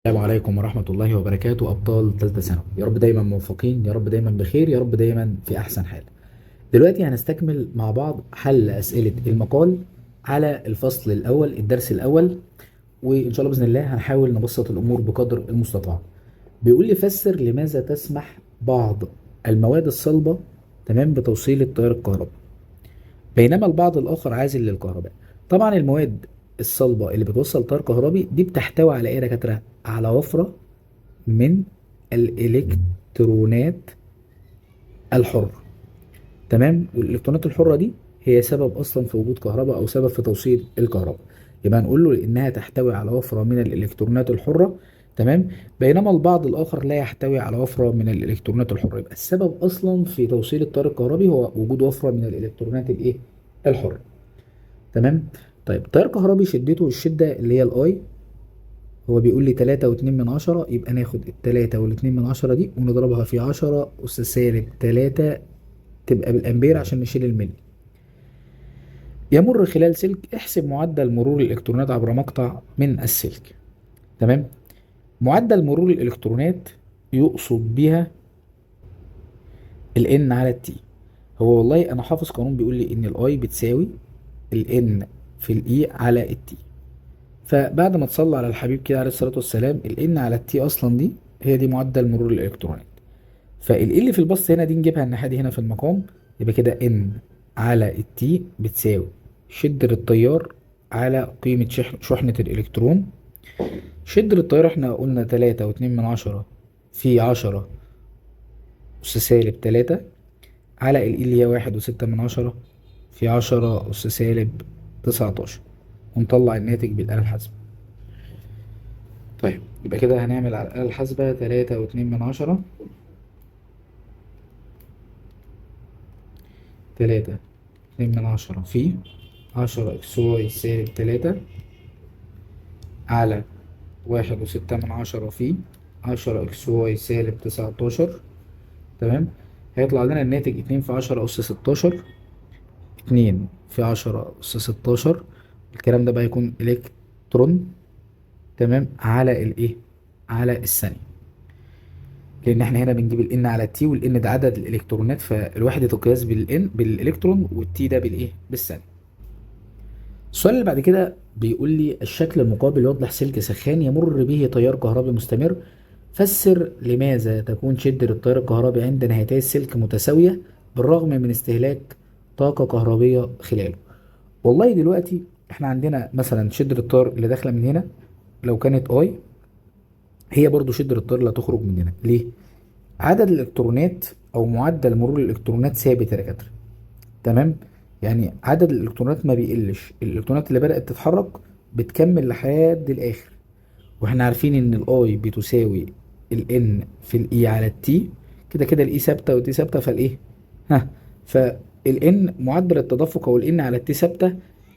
السلام عليكم ورحمة الله وبركاته أبطال ثالثة ثانوي، يا رب دايما موفقين، يا رب دايما بخير، يا رب دايما في أحسن حال. دلوقتي هنستكمل مع بعض حل أسئلة المقال على الفصل الأول الدرس الأول، وإن شاء الله بإذن الله هنحاول نبسط الأمور بقدر المستطاع. بيقول لي فسر لماذا تسمح بعض المواد الصلبة تمام بتوصيل التيار الكهربي بينما البعض الآخر عازل للكهرباء. طبعا المواد الصلبة اللي بتوصل تيار كهربي دي بتحتوي على إيه يا دكاترة؟ على وفرة من الإلكترونات الحرة. تمام، والإلكترونات الحرة دي هي سبب أصلا في وجود كهرباء أو سبب في توصيل الكهرباء. يبقى نقول له إنها تحتوي على وفرة من الإلكترونات الحرة. تمام، بينما البعض الآخر لا يحتوي على وفرة من الإلكترونات الحرة. يبقى السبب أصلا في توصيل التيار الكهربي هو وجود وفرة من الإلكترونات الإيه؟ الحرة. تمام. طيب التيار الكهربي شدته الشدة اللي هي الأي، هو بيقول لي 3.2 من 10، يبقى ناخد ال3.2 دي ونضربها في 10 أس سالب 3 تبقى بالأمبير عشان نشيل الملي. يمر خلال سلك، احسب معدل مرور الإلكترونات عبر مقطع من السلك. تمام. معدل مرور الإلكترونات يقصد بها ال N على التي. هو والله أنا حافظ قانون بيقول لي إن الأي بتساوي ال N في الإي على التي. فبعد ما تصلى على الحبيب كده عليه الصلاة والسلام، ال N على التي أصلا دي هي دي معدل مرور الإلكترونات. فال اللي في البسط هنا دي نجيبها الناحية دي هنا في المقام، يبقى كده N على التي بتساوي شدة التيار على قيمة شحنة الإلكترون. شدة التيار احنا قلنا 3.2 في 10 أس سالب 3 على ال اللي هي 1.6 في 10 أس سالب 19، ونطلع الناتج بالآلة الحاسبة. طيب يبقى كده هنعمل على الآلة الحاسبة 3.2 في 10 أكس واي سالب 3 على 1.6 في 10 أكس واي سالب 19. تمام. هيطلع لنا الناتج 2 في 10 أس 16. 2 في 10 أس 16، الكلام ده بقى يكون إلكترون. تمام، على الإيه؟ على الثانية. لأن احنا هنا بنجيب ال N على التي، وال N ده عدد الإلكترونات، فالوحدة القياس بالإلكترون، والتي ده بالإيه؟ بالثانية. السؤال اللي بعد كده بيقول لي الشكل المقابل يوضح سلك سخان يمر به تيار كهربي مستمر. فسر لماذا تكون شدة التيار الكهربي عند نهايتي السلك متساوية بالرغم من استهلاك طاقة كهربية خلاله. والله دلوقتي احنا عندنا مثلا شدة التيار اللي داخلة من هنا لو كانت اي، هي برضو شدة التيار اللي هتخرج من هنا. ليه؟ عدد الالكترونات او معدل مرور الالكترونات ثابت يا دكاترة. تمام، يعني عدد الالكترونات ما بيقلش، الالكترونات اللي بدأت تتحرك بتكمل لحد الاخر. واحنا عارفين ان الاي بتساوي الان في الاي على التي، كده كده الاي ثابته والتي ثابته، فالايه ها فالان معدل التدفق او الان على التي ثابته.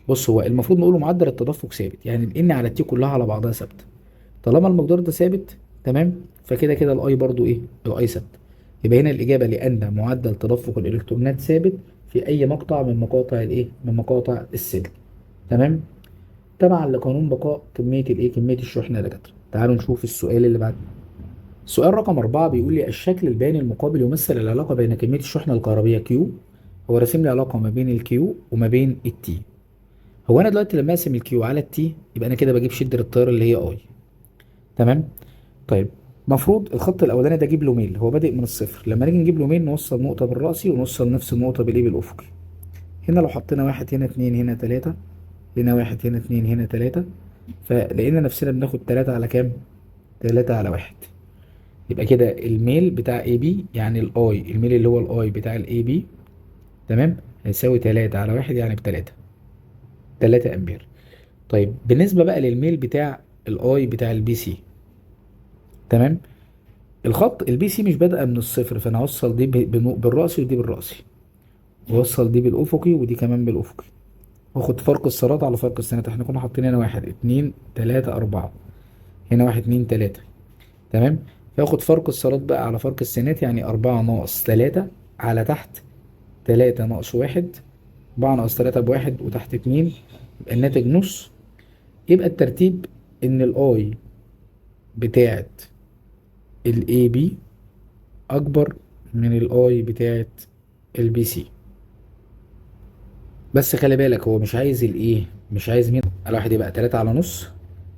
بص، هو المفروض نقوله معدل التدفق ثابت، يعني الان على التي كلها على بعضها ثابته. طالما المقدار ده ثابت تمام، فكده كده الاي برضو ايه؟ الاي ثابته. يبقى هنا الاجابه لان معدل تدفق الالكترونات ثابت في اي مقطع من مقاطع الايه؟ من مقاطع السلك. تمام، تبعا لقانون بقاء كمية الايه؟ كمية الشحنة يا دكاترة. تعالوا نشوف السؤال اللي بعد. السؤال رقم 4 بيقول لي الشكل البياني المقابل يمثل العلاقة بين كمية الشحنة الكهربية كيو. هو راسم لي علاقة ما بين الكيو وما بين التي. هو أنا دلوقتي لما أقسم الكيو على التي يبقى أنا كده بجيب شدة التيار اللي هي أي. تمام. طيب المفروض الخط الأولاني ده أجيب له ميل، هو بادئ من الصفر، لما نيجي نجيب له ميل نوصل نقطة بالرأسي ونوصل نفس النقطة بالإيه؟ بالأفقي. هنا لو حطينا واحد هنا اتنين هنا تلاتة، هنا واحد هنا اتنين هنا تلاتة، فلقينا نفسنا بناخد 3 على كام؟ 3 على 1. يبقى كده الميل بتاع اي بي، يعني الاي، الميل اللي هو الاي بتاع الاي بي، تمام، هيساوي 3 على 1 يعني ب3، 3 امبير. طيب بالنسبة بقى للميل بتاع الاي بتاع البي سي، تمام، الخط البي سي مش بادئة من الصفر، فانا هوصل دي بالرأسي ودي بالرأسي، ووصل دي بالأفقي ودي كمان بالأفقي، واخد فرق السرات على فرق السنات. احنا كنا حاطين هنا 1 2 3 4، هنا 1 2 3. تمام، فاخد فرق السرات بقى على فرق السينات، يعني 4 - 3 على تحت 3 - 1، 4 - 3 ب1 وتحت 2، يبقى الناتج نص. يبقى الترتيب إن الأي بتاعه الاي بي اكبر من الاي بتاعه البي سي. بس خلي بالك هو مش عايز الايه، مش عايز مين على واحد، يبقى 3 على نص.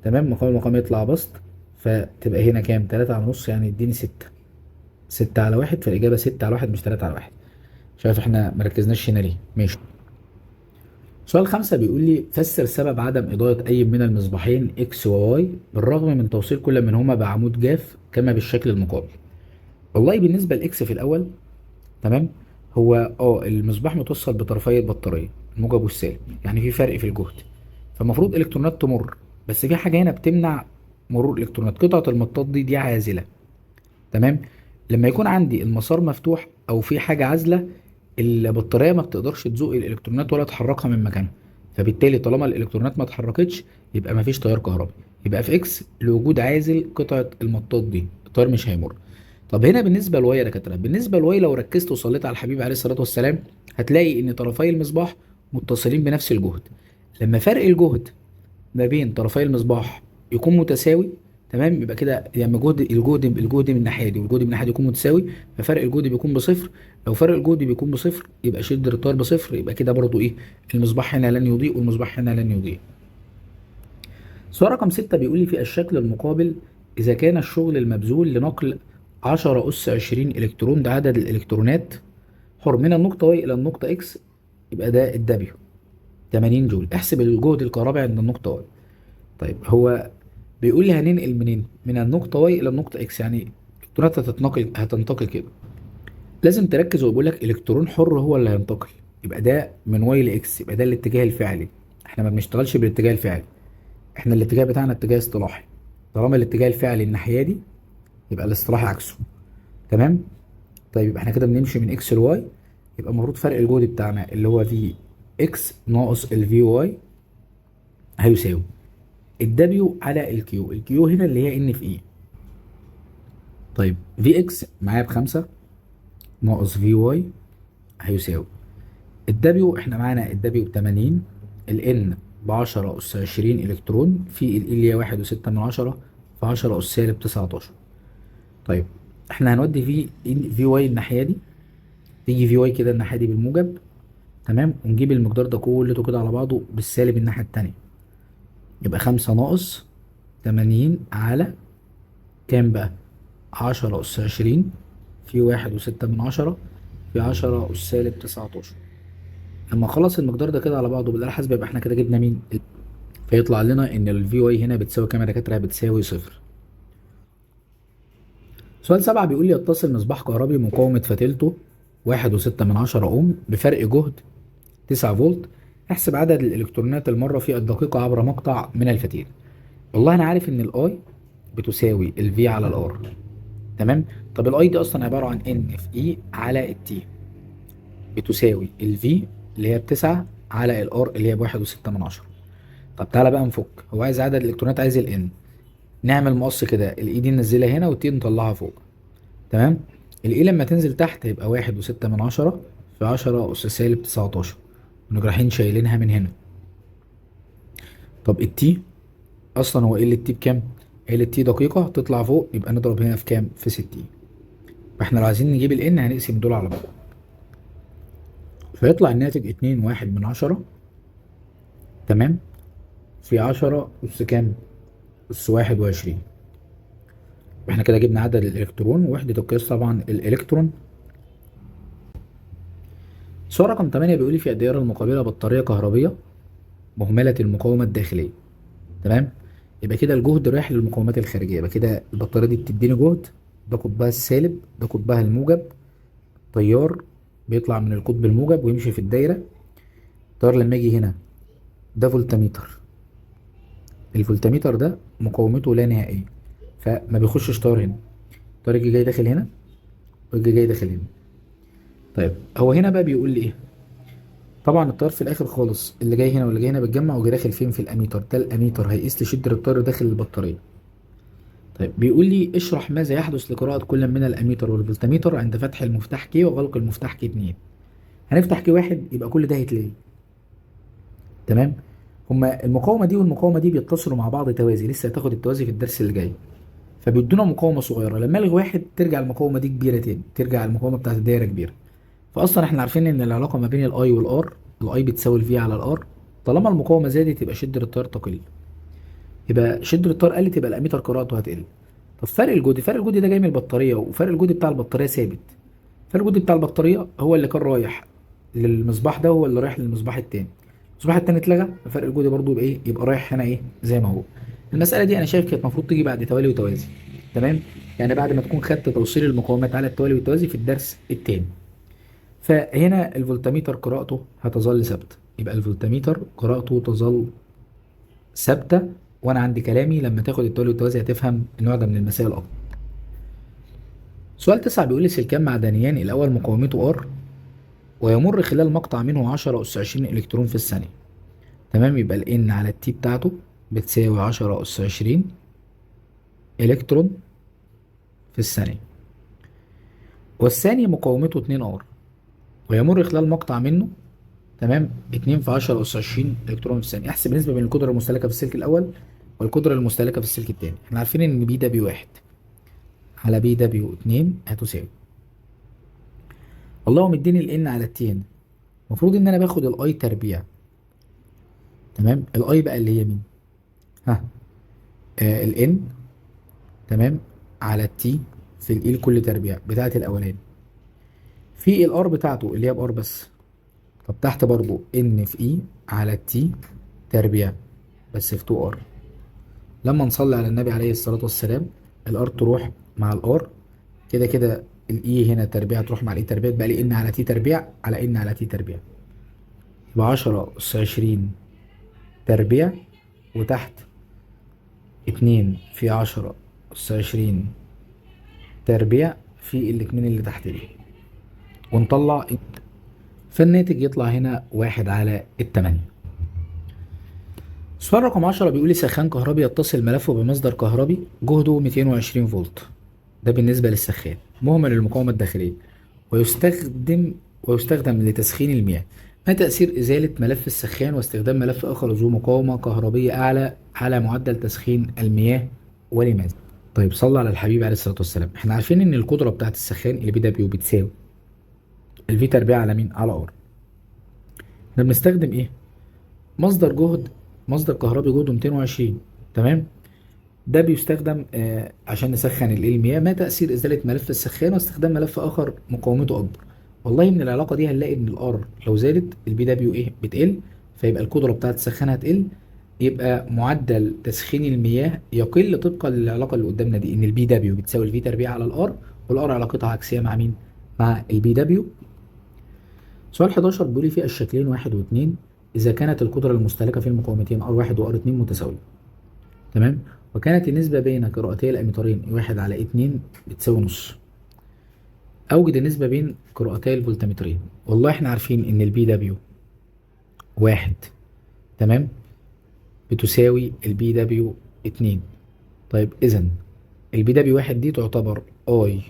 تمام، مقام المقام يطلع بسط، فتبقى هنا كام؟ 3 على نص يعني يديني 6. 6 على واحد، فالإجابة 6 على واحد مش 3 على واحد. شايف احنا مركزناش هنا ليه؟ ماشي. سؤال 5 بيقول لي فسر سبب عدم إضاءة أي من المصباحين إكس وواي بالرغم من توصيل كل منهما بعمود جاف كما بالشكل المقابل. والله بالنسبة لإكس في الأول، تمام، هو المصباح متوصل بطرفي البطارية الموجب والسالب، يعني في فرق في الجهد، فالمفروض إلكترونات تمر. بس في حاجة هنا بتمنع مرور الإلكترونات، قطعة المطاط دي عازلة. تمام. لما يكون عندي المسار مفتوح او في حاجه عازله، البطاريه ما بتقدرش تزق الالكترونات ولا تحركها من مكانها، فبالتالي طالما الالكترونات ما اتحركتش يبقى ما فيش تيار كهربي. يبقى في اكس لوجود عازل قطعه المطاط دي التيار مش هيمر. طب هنا بالنسبه لواي يا دكاتره، بالنسبه لواي لو ركزت وصليت على الحبيب عليه الصلاه والسلام هتلاقي ان طرفي المصباح متصلين بنفس الجهد. لما فرق الجهد ما بين طرفي المصباح يكون متساوي، تمام، يبقى كده يعني الجهد من الناحيه دي والجهد من الناحيه دي يكون متساوي، ففرق الجهد بيكون بصفر. لو فرق الجهد بيكون بصفر يبقى شده التيار بصفر، يبقى كده برضو ايه، المصباح هنا لن يضيء والمصباح هنا لن يضيء. سؤال رقم 6 بيقول لي في الشكل المقابل اذا كان الشغل المبذول لنقل 10 اس 20 الكترون، ده عدد الالكترونات حر من النقطه واي الى النقطه اكس، يبقى ده الدبليو 80 جول. احسب الجهد الكهربي عند النقطه واي. طيب هو بيقول لي هننقل منين؟ من النقطة واي إلى النقطة إكس، يعني الإلكترونات هتنتقل كده. لازم تركز وبيقول لك إلكترون حر هو اللي هينتقل، يبقى ده من واي لإكس، يبقى ده الاتجاه الفعلي. إحنا ما بنشتغلش بالاتجاه الفعلي، إحنا الاتجاه بتاعنا اتجاه اصطلاحي. طالما الاتجاه الفعلي الناحية دي يبقى الاصطلاحي عكسه. تمام؟ طيب يبقى إحنا كده بنمشي من إكس لواي، يبقى المفروض فرق الجهد بتاعنا اللي هو في إكس ناقص الفي واي هيساوي الدبليو على الكيو. الكيو هنا اللي هي ان في اي. طيب في اكس معايا بخمسة ناقص في واي هيساوي الدبليو، احنا معانا الدبليو ب80، الان ب10 اس 20 الكترون في ال اللي هي 1.6 في 10 اس سالب 19. طيب احنا هنودي في واي الناحيه دي، تيجي في واي كده الناحيه دي بالموجب، تمام، ونجيب المقدار ده كله كده على بعضه بالسالب الناحيه التانيه، يبقى 5 ناقص 80 على كام بقى؟ 10 أس 20 في 1.6 في 10 أس سالب 19. لما أخلص المقدار ده كده على بعضه بالآلة الحاسبة يبقى احنا كده جبنا مين؟ فيطلع لنا إن ال VY هنا بتساوي كام يا دكاترة؟ بتساوي صفر. سؤال 7 بيقول لي يتصل مصباح كهربي مقاومة فتيلته 1.6 أوم بفرق جهد 9 فولت، احسب عدد الإلكترونات المرة في الدقيقة عبر مقطع من الفتيل. والله أنا عارف إن الأي بتساوي ال V على الار، تمام. طب الاي دي اصلا عباره عن ان في اي على التي، بتساوي الفي اللي هي ب9 على الار اللي هي ب1.6. طب تعالى بقى نفك، هو عايز عدد الالكترونات، عايز الان. نعمل مقص كده، الاي دي ننزلها هنا والتي نطلعها فوق، تمام. الاي لما تنزل تحت هيبقى 1.6 في 10 أس سالب 19، ونروح رايحين شايلينها من هنا. طب التي اصلا هو ال التي بكام؟ ال التي دقيقة تطلع فوق، يبقى نضرب هنا في كام؟ في 60. فاحنا لو عايزين نجيب الان هنقسم دول على بعض، فيطلع الناتج 2.1، تمام، في 10 أس كام؟ أس 21. احنا كده جبنا عدد الإلكترون، ووحدة القياس طبعا الإلكترون. سؤال رقم 8 بيقول لي في الدائرة المقابلة بطارية كهربية مهملة المقاومة الداخلية، تمام. يبقى كده الجهد رايح للمقاومات الخارجية، يبقى كده البطارية دي بتديني جهد، ده قطبها السالب ده قطبها الموجب، تيار بيطلع من القطب الموجب ويمشي في الدايرة. التيار لما يجي هنا ده فولتميتر، الفولتميتر ده مقاومته لا نهائية، فما بيخشش تيار هنا، التيار يجي جاي داخل هنا ويجي جاي داخل هنا. طيب هو هنا بقى بيقول لي ايه؟ طبعا التيار في الاخر خالص اللي جاي هنا واللي جاي هنا بيتجمع وجاي داخل فين؟ في الاميتر، ده الاميتر هيقيس لي شده التيار داخل البطاريه. طيب بيقول لي اشرح ماذا يحدث لقراءه كل من الاميتر والفولتميتر عند فتح المفتاح كي وغلق المفتاح كي 2. هنفتح كي 1 يبقى كل ده هيتلغي، تمام. هما المقاومه دي والمقاومه دي بيتصلوا مع بعض توازي، لسه هتاخد التوازي في الدرس اللي جاي. فبيدونا مقاومه صغيره، لما الغي واحد ترجع المقاومه دي كبيره تاني، ترجع المقاومه بتاعت الدايره كبيره. فاصلا احنا عارفين ان العلاقه ما بين الاي والار، الاي بتساوي الفي على الار، طالما المقاومه زادت يبقى شده التيار تقل، يبقى شده التيار قلت يبقى الاميتر قراءته هتقل. طب فرق الجهد، فرق الجهد ده جاي من البطاريه، وفرق الجهد بتاع البطاريه ثابت. فرق الجهد بتاع البطاريه هو اللي كان رايح للمصباح ده، هو اللي رايح للمصباح التاني. المصباح التاني اتلغى، ففرق الجهد برضو يبقى ايه، يبقى رايح هنا ايه زي ما هو. المساله دي انا شايف كانت المفروض تيجي بعد توالي وتوازي. تمام، يعني بعد ما تكون خدت توصيل المقاومات على التوالي والتوازي في الدرس التاني. فهنا الفولتميتر قراءته هتظل ثابته، يبقى الفولتميتر قراءته تظل ثابته. وانا عندي كلامي لما تاخد التوالي والتوازي هتفهم النوع ده من المسائل اكتر. سؤال 9 بيقول لي سلكان معدنيان، الاول مقاومته ار، ويمر خلال مقطع منه 10 أس 20 إلكترون في الثانية. تمام، يبقى ال N على التي بتاعته بتساوي 10 أس 20 إلكترون في الثانية. والثاني مقاومته 2 ار، ويمر خلال مقطع منه، تمام، 2 في 10 أس 20 إلكترون في الثانية. احسب النسبة بين القدرة المستهلكة في السلك الأول والقدرة المستهلكة في السلك الثاني. احنا عارفين إن بي دبليو 1 على بي دبليو 2 هتساوي، والله مديني ال N على التي هنا، المفروض إن أنا باخد الأي تربيع. تمام، الأي بقى اللي هي مين؟ ها، ال N، تمام، على التي في الاي لكل تربيع بتاعت الاولاني، في الار بتاعته اللي هي بار بس. طب تحت برضو ان في اي على التي تربيع بس في 2 ار. لما نصلي على النبي عليه الصلاه والسلام، الار تروح مع الار، كده كده الاي هنا تربيع تروح مع الاي تربيع، بقى لي ان على تي تربيع على ان على تي تربيع، يبقى 10 اس 20 تربيع، وتحت 2 في 10 اس 20 تربيع في الاتنين اللي تحت دي، ونطلع، فالناتج يطلع هنا 1/8. سؤال رقم 10 بيقول لي سخان كهربي يتصل ملفه بمصدر كهربي جهده 220 فولت، ده بالنسبة للسخان مهمل المقاومة الداخلية، ويستخدم لتسخين المياه. ما تأثير إزالة ملف السخان واستخدام ملف آخر ذو مقاومة كهربية أعلى على معدل تسخين المياه، ولماذا؟ طيب صلى على الحبيب عليه الصلاة والسلام. احنا عارفين إن القدرة بتاعت السخان اللي بي دبليو بتساوي الفي تربيع على مين؟ على ار. احنا بنستخدم ايه؟ مصدر جهد، مصدر كهربي جهده 220. تمام، ده بيستخدم عشان نسخن المياه. ما تأثير إزالة ملف السخان واستخدام ملف آخر مقاومته أكبر؟ والله من العلاقة دي هنلاقي إن الار لو زادت البي دبليو إيه بتقل، فيبقى القدرة بتاعة السخان هتقل، يبقى معدل تسخين المياه يقل طبقا للعلاقة اللي قدامنا دي، إن البي دبليو بتساوي الفي تربيع على الار، والار علاقتها عكسية مع مين؟ مع البي دبليو. سؤال 11 بيقول لي في الشكلين واحد واثنين إذا كانت القدرة المستهلكة في المقاومتين R1 و R2 متساوية. تمام، وكانت النسبة بين قراءتي الأميترين 1/2 بتساوي نص. أوجد النسبة بين قراءتي الفولتمترين. والله إحنا عارفين إن البي دبليو 1، تمام، بتساوي البي دبليو 2. طيب إذا البي دبليو 1 دي تعتبر I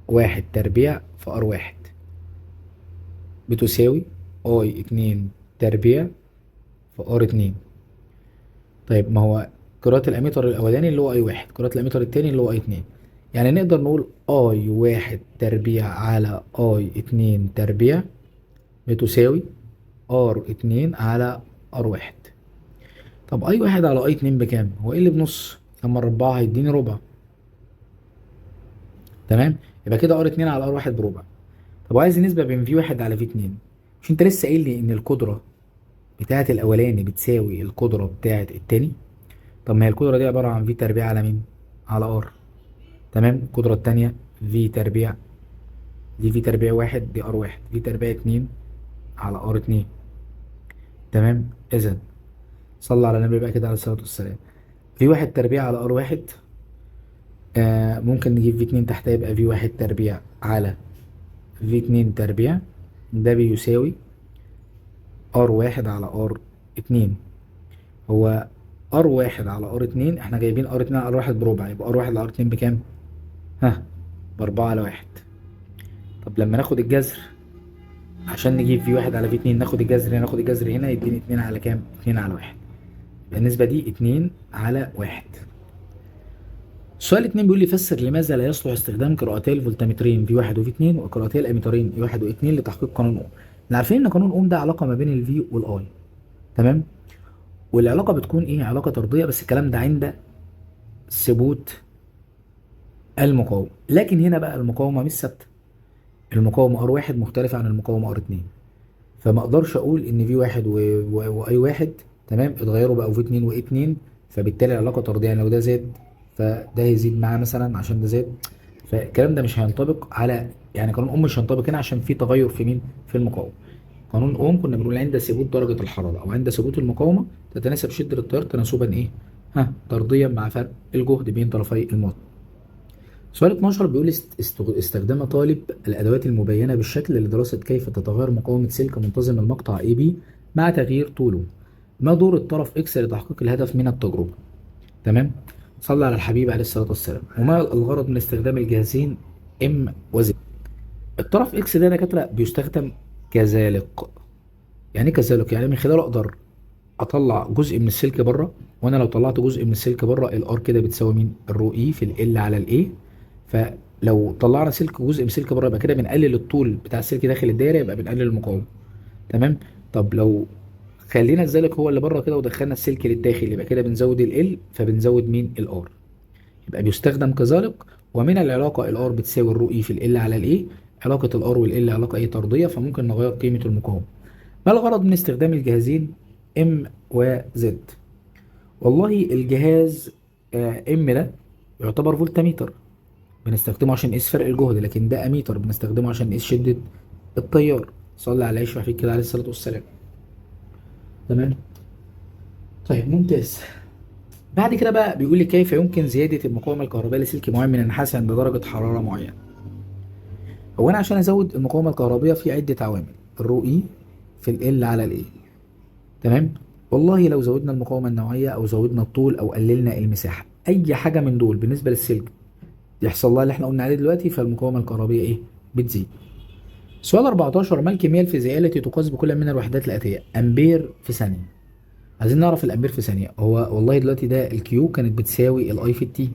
1 تربيع في R1 بتساوي I 2 تربيع في R2. طيب ما هو قراءة الأميتر الأولاني اللي هو أي واحد، قراءة الأميتر التاني اللي هو أي اتنين، يعني نقدر نقول أي واحد تربيع على أي اتنين تربيع بتساوي ار اتنين على ار واحد. طب أي واحد على أي اتنين بكام؟ هو إيه اللي بنص؟ لما نربعها هيديني ربع. تمام؟ يبقى كده ار اتنين على ار واحد بربع. طب عايز النسبة بين في واحد على في اتنين. مش أنت لسه قايل لي إن القدرة بتاعة الأولاني بتساوي القدرة بتاعة التاني؟ طب ما هي القدرة دي عبارة عن في تربيع على مين؟ على ار. تمام، القدرة التانية في تربيع، دي في تربيع واحد دي ار واحد، في تربيع اتنين على ار اتنين. تمام، اذا صلى على النبي بقى كده عليه الصلاة والسلام. في واحد تربيع على ار واحد، ممكن نجيب في اتنين تحتها يبقى في واحد تربيع على في اتنين تربيع، ده بيساوي ار واحد على ار اتنين. هو ار واحد على ار اتنين، احنا جايبين ار اتنين على ار واحد بربع، يبقى ار واحد على ار اتنين بكام؟ ها، باربعة على واحد. طب لما ناخد الجذر عشان نجيب في واحد على في اتنين، ناخد الجذر هنا ناخد الجذر هنا، يديني اتنين على كام؟ اتنين على واحد. يبقى النسبة دي اتنين على واحد. السؤال 2 بيقول لي فسر لماذا لا يصلح استخدام قراءتي الفولتمترين في 1 وفي 2 وقراءتي الاميترين في 1 و2 لتحقيق قانون اوم. احنا عارفين ان قانون اوم ده علاقه ما بين الفي والاي، تمام؟ والعلاقه بتكون ايه؟ علاقه طرديه، بس الكلام ده عند ثبوت المقاومه. لكن هنا بقى المقاومه مش ثابته، المقاومه ار واحد مختلفه عن المقاومه ار اتنين، فما اقدرش اقول ان في واحد واي واحد تمام اتغيروا بقوا في اتنين واي اتنين، فبالتالي العلاقه طرديه. يعني لو ده زاد فده هيزيد معاه مثلا عشان ده زاد، فالكلام ده مش هينطبق على، يعني قانون اوم مش هينطبق هنا عشان في تغير في مين؟ في المقاومه. قانون اوم كنا بنقول عند ثبوت درجه الحراره او عند ثبوت المقاومه تتناسب شده التيار تناسبا ايه؟ طرديا مع فرق الجهد بين طرفي الموتور. سؤال 12 بيقول استخدام طالب الأدوات المبينة بالشكل لدراسة كيف تتغير مقاومة سلك منتظم المقطع AB مع تغيير طوله. ما دور الطرف X لتحقيق الهدف من التجربة؟ تمام؟ صلى على الحبيب عليه الصلاة والسلام. وما الغرض من استخدام الجهازين M و Z؟ الطرف X ده يا دكاترة بيستخدم كذلك. يعني إيه كذلك؟ يعني من خلاله أقدر أطلع جزء من السلك بره، وأنا لو طلعت جزء من السلك بره الآر كده بتساوي مين؟ الرو إي في ال على الإيه. فلو طلعنا سلك جزء من السلك بره يبقى كده بنقلل الطول بتاع السلك داخل الدايره، يبقى بنقلل المقاومه، تمام؟ طب لو خلينا الزلك هو اللي بره كده ودخلنا السلك للداخل يبقى كده بنزود ال فبنزود مين؟ الار. يبقى بيستخدم كزلق. ومن العلاقه الار بتساوي الرو اي في ال على الايه، علاقه الار والال علاقه ايه؟ طرديه، فممكن نغير قيمه المقاومه. ما الغرض من استخدام الجهازين ام وزد؟ والله الجهاز ام ده يعتبر فولتميتر بنستخدمه عشان نقيس فرق الجهد، لكن ده اميتر بنستخدمه عشان نقيس شدة التيار. صلى على يشوع فيك كده عليه الصلاة والسلام. تمام. طيب ممتاز. بعد كده بقى بيقول لي كيف يمكن زيادة المقاومة الكهربائية لسلك معين من النحاس عند درجة حرارة معينة. هو انا عشان ازود المقاومة الكهربائية في عدة عوامل، الرو اي في ال على الاي، تمام؟ والله لو زودنا المقاومة النوعية او زودنا الطول او قللنا المساحة، اي حاجة من دول بالنسبة للسلك يحصل لها اللي احنا قلنا عليه دلوقتي، فالمقاومة الكهربائية ايه؟ بتزيد. سؤال 14 ما الكمية الفيزيائية التي تقاس بكل من الوحدات الآتية؟ أمبير في ثانية. عايزين نعرف الأمبير في ثانية. هو والله دلوقتي ده الكيو كانت بتساوي الأي في التي،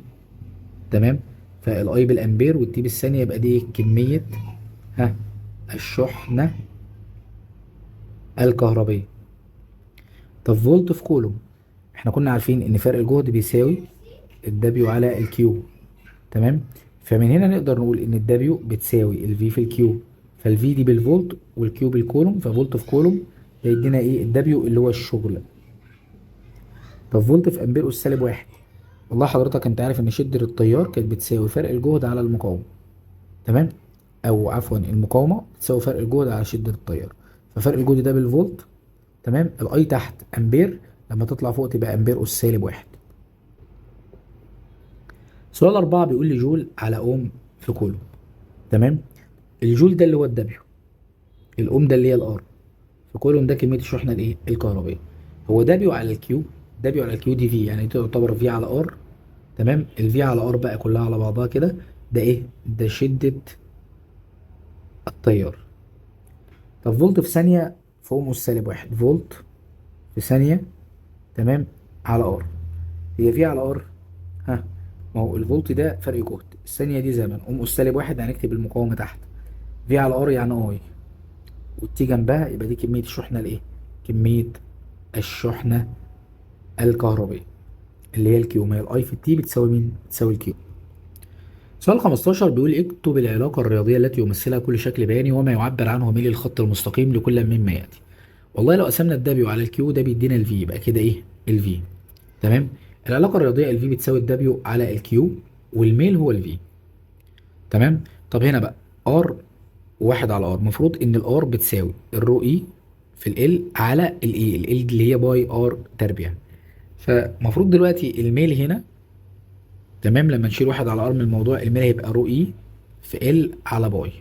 تمام؟ فالأي بالأمبير والتي بالثانية، يبقى دي كمية ها الشحنة الكهربية. طب فولت في كولوم، احنا كنا عارفين إن فرق الجهد بيساوي الدبليو على الكيو، تمام؟ فمن هنا نقدر نقول إن الدبليو بتساوي الفي في الكيو، فالفي دي بالفولت والكيو بالكولوم، ففولت في كولوم هيدينا ايه؟ الدبليو اللي هو الشغل. طب فولت في امبير اس سالب واحد. والله حضرتك انت عارف ان شدة التيار كانت بتساوي فرق الجهد على المقاومة، تمام؟ او عفوا المقاومة بتساوي فرق الجهد على شدة التيار، ففرق الجهد ده بالفولت، تمام؟ الاي تحت امبير، لما تطلع فوق تبقى امبير اس سالب واحد. سؤال 4 بيقول لي جول على اوم في كولوم، تمام؟ الجول ده اللي هو الدبليو، الاوم ده اللي هي الار، في كولوم ده كمية الشحنة الايه؟ الكهربائية. هو دبليو على الكيو، دبليو على الكيو دي في، يعني دي تعتبر في على ار، تمام؟ الفي على ار بقى كلها على بعضها كده، ده ايه؟ ده شدة التيار. طب فولت في ثانية في اوم اس سالب واحد، فولت في ثانية، تمام؟ على ار، هي في على ار، ما هو الفولت ده فرق جهد، الثانية دي زمن، اوم اس سالب واحد هنكتب المقاومة تحت، في على ار يعني اي، والتي جنبها، يبقى دي كمية الشحنة الايه؟ كمية الشحنة الكهربية اللي هي الكيو. ما هي الاي في التي بتساوي مين؟ بتساوي الكيو. سؤال 15 بيقول اكتب العلاقة الرياضية التي يمثلها كل شكل بياني وما يعبر عنه ميل الخط المستقيم لكل مما يأتي. والله لو قسمنا الدبليو على الكيو ده بيدينا الفي، يبقى كده ايه؟ الفي، تمام؟ العلاقة الرياضية الفي بتساوي الدبليو على الكيو، والميل هو الفي، تمام؟ طب هنا بقى ار واحد على ار، المفروض ان الار بتساوي الرو اي في ال على الاي، ال اللي هي باي ار تربيع. فمفروض دلوقتي الميل هنا، تمام؟ لما نشيل واحد على ار من الموضوع الميل هيبقى رو اي في ال على باي.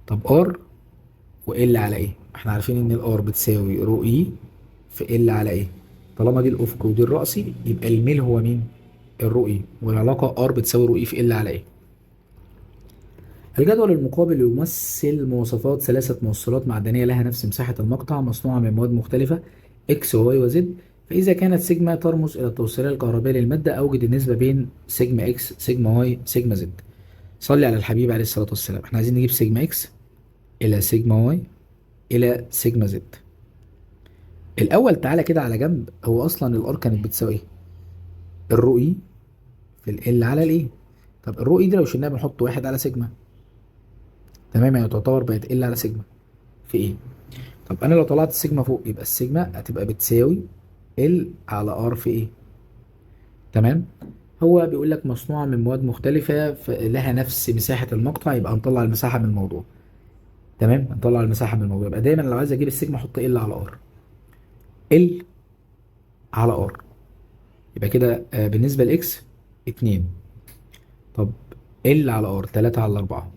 طب ار وال على ايه؟ احنا عارفين ان الار بتساوي رو اي في ال على ايه؟ طالما دي الافق ودي الرأسي يبقى الميل هو مين؟ الرو اي، والعلاقة ار بتساوي رو اي في ال على ايه. الجدول المقابل يمثل مواصفات ثلاثة موصلات معدنية لها نفس مساحة المقطع مصنوعة من مواد مختلفة اكس وواي وزد فإذا كانت سيجما ترمز إلى التوصيلية الكهربائية للمادة، أوجد النسبة بين سيجما إكس سيجما واي سيجما زد. صلي على الحبيب عليه الصلاة والسلام. احنا عايزين نجيب سيجما إكس إلى سيجما واي إلى سيجما زد. الأول تعالى كده على جنب، هو أصلا الآر كانت بتساوي إيه؟ الرو إي في ال على الإيه. طب الرو إي دي لو شلناها بنحط واحد على سيجما، تمام؟ يعني تعتبر بقت ال على سيجما في إيه. طب أنا لو طلعت السيجما فوق يبقى السيجما هتبقى بتساوي ال على ار في إيه. تمام. هو بيقول لك مصنوعة من مواد مختلفة لها نفس مساحة المقطع، يبقى هنطلع المساحة من الموضوع. تمام، هنطلع المساحة من الموضوع. يبقى دايما لو عايز اجيب السيجما احط ال على ار، ال على ار. يبقى كده بالنسبة لاكس 2. طب ال على ار 3 على 4.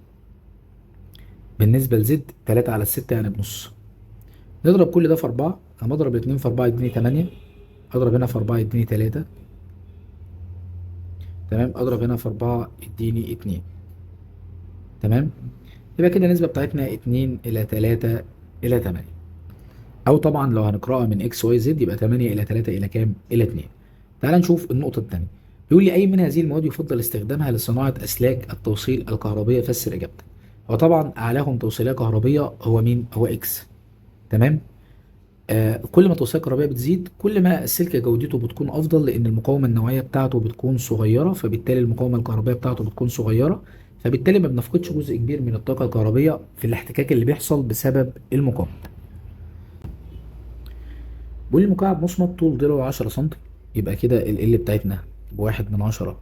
بالنسبة لزد 3 على 6 يعني بنص. نضرب كل ده في 4. انا بضرب 2 في 4 يديني 8. اضرب هنا في 4 يديني 3. تمام، اضرب هنا في 4 يديني 2. تمام. يبقى كده النسبة بتاعتنا 2 إلى 3 إلى 8. أو طبعا لو هنقرأها من إكس واي زد يبقى 8 إلى 3 إلى كام؟ إلى 2. تعال نشوف النقطة الثانية. بيقول لي أي من هذه المواد يفضل استخدامها لصناعة أسلاك التوصيل الكهربية؟ فسر إجابتك. هو طبعا أعلاهم توصيلية كهربية هو مين؟ هو إكس. تمام؟ كل ما التوصيلية الكهربائية بتزيد كل ما السلك جودته بتكون أفضل، لأن المقاومة النوعية بتاعته بتكون صغيرة، فبالتالي المقاومة الكهربائية بتاعته بتكون صغيرة، فبالتالي ما بنفقدش جزء كبير من الطاقة الكهربية في الاحتكاك اللي بيحصل بسبب المقاومة. بيقول لي مكعب مصمت طول ضلعه 10 سم، يبقى كده ال بتاعتنا بواحد من 10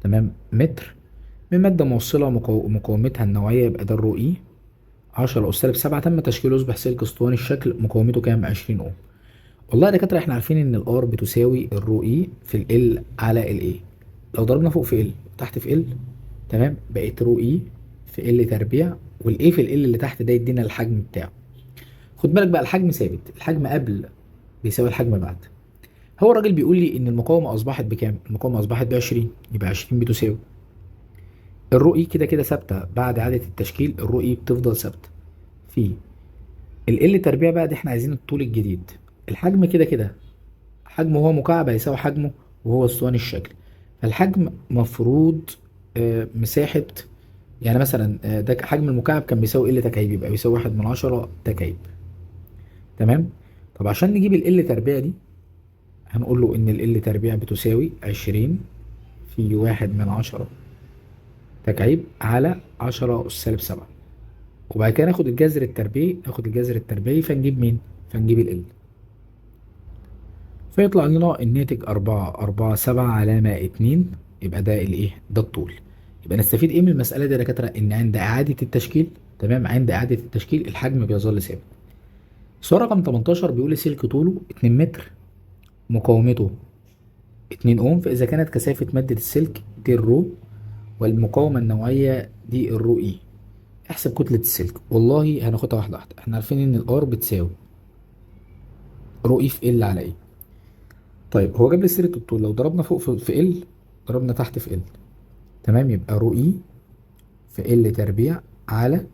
تمام متر، من مادة موصلة مقاومتها النوعية، يبقى ده الرو إي 10 أس سالب 7. تم تشكيله يصبح سلك اسطواني الشكل، مقاومته كام؟ 20 أوم. والله يا دكاترة احنا عارفين ان الار بتساوي الرو اي في ال على الاي. لو ضربنا فوق في ال تحت في ال، تمام، بقت رو اي في ال تربيع، والاي في ال اللي تحت ده يدينا الحجم بتاعه. خد بالك بقى الحجم ثابت، الحجم قبل بيساوي الحجم بعد. هو الراجل بيقول لي ان المقاومة اصبحت بكام؟ المقاومة اصبحت ب 20، يبقى 20 بتساوي الرو اي كده كده ثابتة بعد اعادة التشكيل. الرو اي بتفضل ثابتة في ال تربيع. بقى دي احنا عايزين الطول الجديد. الحجم كده كده حجمه هو مكعب هيساوي حجمه وهو اسطواني الشكل. فالحجم مفروض مساحة، يعني مثلا ده حجم المكعب كان بيساوي ال تكعيب، يبقى بيساوي 1/10 تكعيب. تمام. طب عشان نجيب ال تربيع دي هنقول له ان ال تربيع بتساوي 20 في 1/10 تكعيب على 10 أس سالب 7. وبعد كده ناخد الجذر التربيعي، ناخد الجذر التربيعي فنجيب مين؟ فنجيب ال. فيطلع لنا الناتج 4 علامة 2. يبقى ده الايه؟ ده الطول. يبقى نستفيد ايه من المسألة دي يا دكاترة؟ ان عند اعادة التشكيل، تمام، عند اعادة التشكيل الحجم بيظل ثابت. السؤال رقم 18 بيقول لي سلك طوله 2 متر، مقاومته 2 اوم، فاذا كانت كثافة مادة السلك دي الرو، والمقاومة النوعية دي الرو اي، احسب كتلة السلك. والله هناخدها واحدة واحدة. احنا عارفين ان الار بتساوي رو اي في ال على ايه. طيب هو جاب لي سيرة الطول، لو ضربنا فوق في ال ضربنا تحت في ال، تمام، يبقى رو اي في ال تربيع على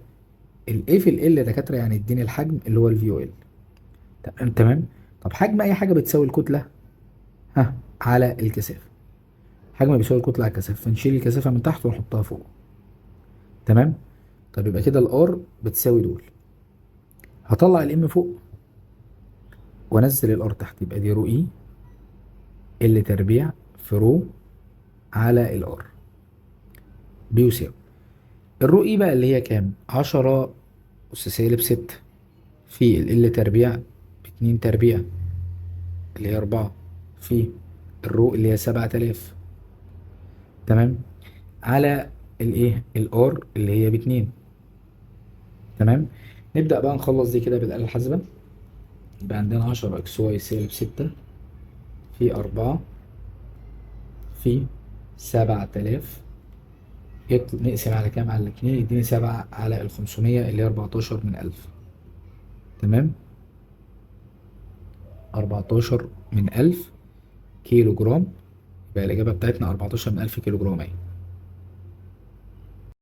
الاي في ال دكاتره، يعني اديني الحجم اللي هو الفي او ال. تمام. طب حجم اي حاجه بتساوي الكتله على الكثافه. حجم بيساوي الكتله على الكثافه، فنشيل الكثافه من تحت ونحطها فوق. تمام. طب يبقى كده الار بتساوي دول. هطلع الام فوق وانزل الار تحت، يبقى دي رو اي ال تربيع في رو على الار بيساوي الرو اي بقى اللي هي كام؟ 10 أس سالب 6 في ال تربيع ب2 تربيع اللي هي 4 في الرو اللي هي 7000، تمام، على الايه؟ الار اللي هي ب2. تمام. نبدأ بقى نخلص دي كده بالآلة الحاسبة. يبقى عندنا 10 اكس واي سالب 6 في 4 في 7000 نقسم على كام؟ على 2 يديني 7 على 500 اللي هي 14 من 1000. تمام. 14 من 1000 كيلو جرام. يبقى الإجابة بتاعتنا 14 من 1000 كيلو جرام أهي.